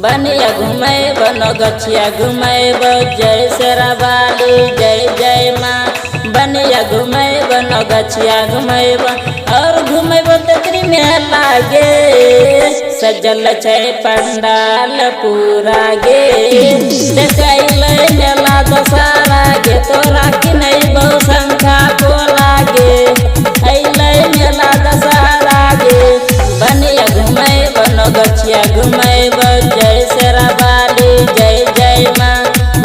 बनिया घुमैब नगछिया घुमैब जय शेरावाली जय जय माँ। बनिया घुमैब नगछिया घुमैब और घुमैब तकरी में लागे सजल छै पंडाल पूरा गे। देखैले मेला दशहरा गे तोरा किनैबौ शंखा पोला गे। अइलै मेला दशहरा गे बनिया घुमैब नगछिया घुमैब जय शेरावाली जय जय माँ।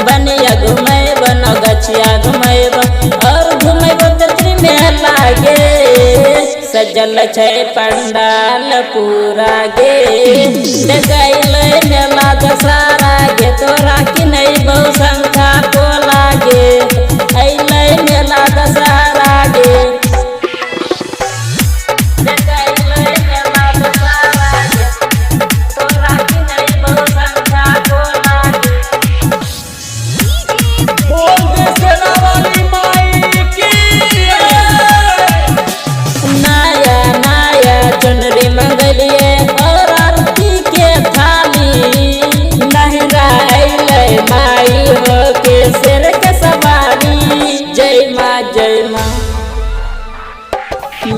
बनिया घुमैब नगछिया घुमैब और घुमैब तकरी में लागे सजल छै पंडाल पूरा गे। देखैले मेला दशहरा गे तोरा किनैबौ शंखा पोला गे। अइलै मेला दशहरा गे देखैले मेला दशहरा गे तोरा किनैबौ शंखा पोला गे। बोल दे शेरावाली माई की नया नया चुनरी मंगलिए और आरती के थाली। नहरा अइलै माई हो के शेर के सवारी जय माँ जय माँ।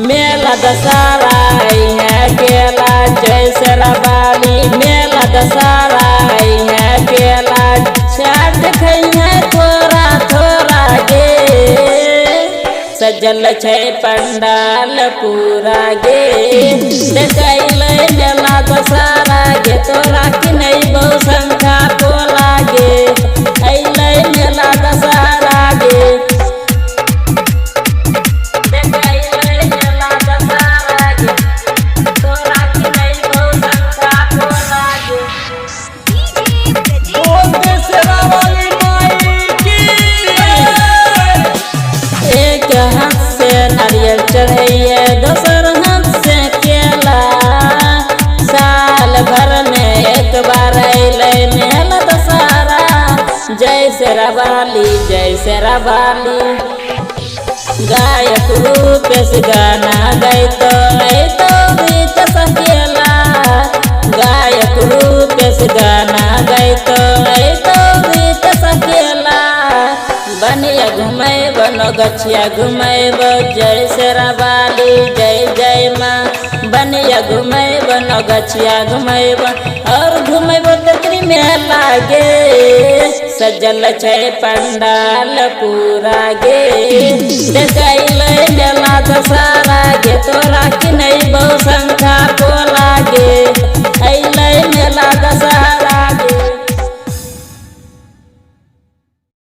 मेला दशहरा है केला जय शेरावाली मेला दशहरा है केला चाट खैहे थोड़ा थोड़ा गे सजल छै पंडाल पूरा गे। देखैले मेला दशहरा गे तोरा किनैबौ शंखा पोला गे। अइलै मेला दशहरा गे देखैले मेला दशहरा गे तोरा किनैबौ शंखा पोला गे। बोल दे शेरावाली माई की एक हाथ से नारियल चढ़ैया दोसर हाथ से केला। साल भर में एक बार अइलै मेला दशहरा जय शेरावाली जय शेरावाली। गायक रूपेश गाना गैतो अइतो गीत सकेला। गायक रूपेश गाना गैतो अइतो गीत सकेला। बनिया घुमैब नगछिया घुमैब जय शेरावाली जय जय माँ। बनिया घुमैब नगछिया घुमैब और घुमैब तकरी में लागे सजल छै पंडाल पूरा गे। देखैले मेला दशहरा गे तोरा